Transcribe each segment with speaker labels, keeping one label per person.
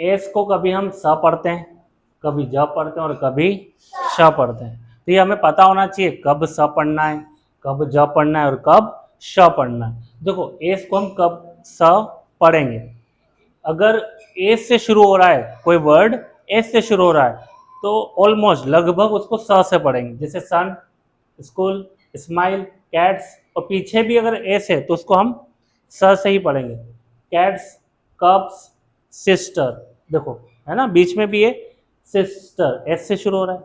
Speaker 1: S को कभी हम स पढ़ते हैं, कभी ज पढ़ते हैं और कभी श पढ़ते हैं। तो ये हमें पता होना चाहिए कब स पढ़ना है, कब ज पढ़ना है और कब श पढ़ना है। देखो एस को हम कब स पढ़ेंगे, अगर एस से शुरू हो रहा है कोई वर्ड, एस से शुरू हो रहा है तो ऑलमोस्ट लगभग उसको स से पढ़ेंगे, जैसे सन, स्कूल, स्माइल, कैट्स, और पीछे भी अगर एस है तो उसको हम स से ही पढ़ेंगे। कैट्स, कप्स, सिस्टर, देखो है ना, बीच में भी है सिस्टर, एस से शुरू हो रहा है।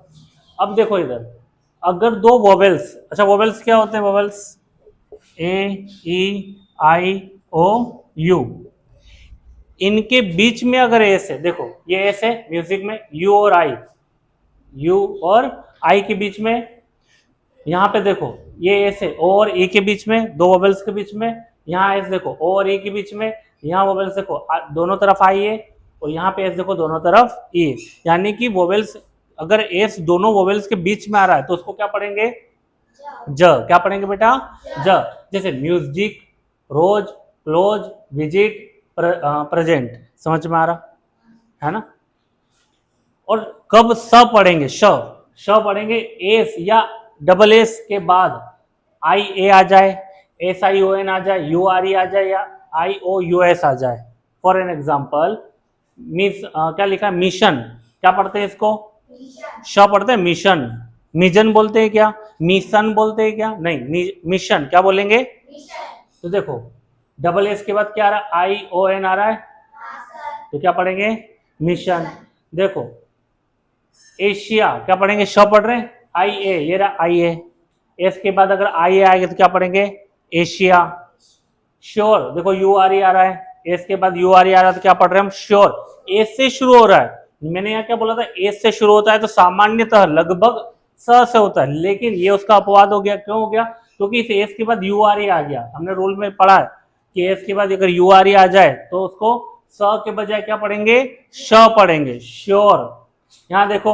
Speaker 1: अब देखो इधर, अगर दो वोवेल्स, अच्छा वोवेल्स क्या होते हैं, vowels A, E, I, O, you, इनके बीच में अगर एस है, देखो ये एस है म्यूजिक में, यू और आई, यू और आई के बीच में, यहाँ पे देखो ये एस है, ओ और ई के बीच में, दो वोवेल्स के बीच में, यहाँ एस देखो ओ और ई के बीच में, यहाँ वोवेल्स देखो दोनों तरफ आई है, और यहाँ पे एस देखो दोनों तरफ ई, यानी कि वोवेल्स अगर एस दोनों वोवेल्स के बीच में आ रहा है तो उसको क्या पढ़ेंगे, ज। क्या पढ़ेंगे बेटा, ज। जैसे म्यूजिक, रोज, क्लोज, विजिट, प्रेजेंट, समझ में आ रहा है ना। और कब स पढ़ेंगे, श पढ़ेंगे एस या डबल एस के बाद आई ए आ जाए, एस आई ओ एन आ जाए, यू आर ई आ जाए, या आई ओ यू एस आ जाए। फॉर एन एग्जाम्पल क्या लिखा है, मिशन, क्या पढ़ते हैं इसको, श पढ़ते हैं, मिशन, मिजन बोलते हैं क्या, मिशन बोलते हैं क्या, नहीं, मिशन, क्या बोलेंगे। तो देखो डबल एस के बाद क्या आ रहा है, आई ओ एन आ रहा है, तो क्या पढ़ेंगे, मिशन। देखो एशिया, क्या पढ़ेंगे, श पढ़ रहे हैं, आई ए, ये रहा आई ए, एस के बाद अगर आई ए आएगा तो क्या पढ़ेंगे, एशिया। श्योर, देखो यू आर ई आ रहा है, एस के बाद यू आर ई आ रहा है तो क्या पढ़ रहे हैं हम, श्योर, एस से शुरू हो रहा है। मैंने यहाँ क्या बोला था, एस से शुरू होता है तो सामान्यतः लगभग स से होता है, लेकिन ये उसका अपवाद हो गया, क्यों हो गया, क्योंकि इस एस के बाद यू आर ई आ गया। हमने रूल में पढ़ा है कि एस के बाद अगर यू आर ई आ जाए तो उसको स के बजाय क्या पढ़ेंगे, श पढ़ेंगे, श्योर। यहाँ देखो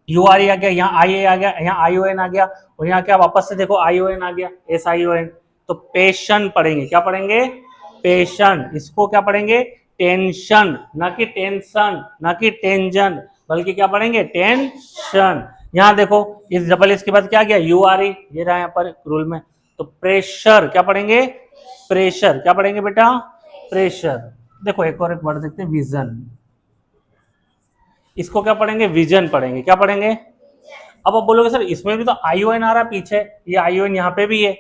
Speaker 1: यू आर ई आ गया, यहाँ आई ए आ गया, यहाँ आई ओ एन आ गया, और यहाँ क्या वापस से देखो आई ओ एन आ गया, एस आई ओ एन, तो पेशन पढ़ेंगे, क्या पढ़ेंगे, पेशन। इसको क्या पढ़ेंगे, टेंशन, ना कि टेंशन, ना कि टेंशन, बल्कि क्या पढ़ेंगे, टेंशन। यहाँ देखो इस डबल एस के बाद क्या गया, यू आर ई, ये रहा यहाँ पर रूल में, तो प्रेशर, क्या पढ़ेंगे, प्रेशर, क्या पढ़ेंगे बेटा, प्रेशर। देखो एक और एक वर्ड देखते हैं, विजन, इसको क्या पढ़ेंगे, विजन पढ़ेंगे, क्या पढ़ेंगे। अब आप बोलोगे सर इसमें भी तो आई ओ एन आ रहा है पीछे, ये आई ओ एन यहाँ पे भी है,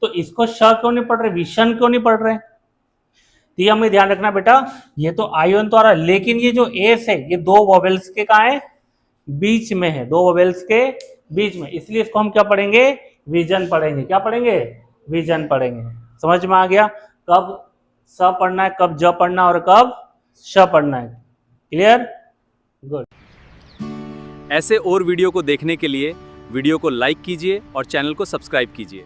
Speaker 1: तो इसको श क्यों नहीं पढ़ रहे, विशन क्यों नहीं पढ़ रहे। तो ये हमें ध्यान रखना बेटा, ये तो आई ओ एन तो आ रहा है, लेकिन ये जो एस है ये दो वोवेल्स के कहाँ है, बीच में है, दो वोवेल्स के बीच में, इसलिए इसको हम क्या पढ़ेंगे, विजन पढ़ेंगे, क्या पढ़ेंगे, विजन पढ़ेंगे। समझ में आ गया, कब स पढ़ना है, कब ज पढ़ना है और कब श पढ़ना है, क्लियर, गुड।
Speaker 2: ऐसे और वीडियो को देखने के लिए वीडियो को लाइक कीजिए और चैनल को सब्सक्राइब कीजिए।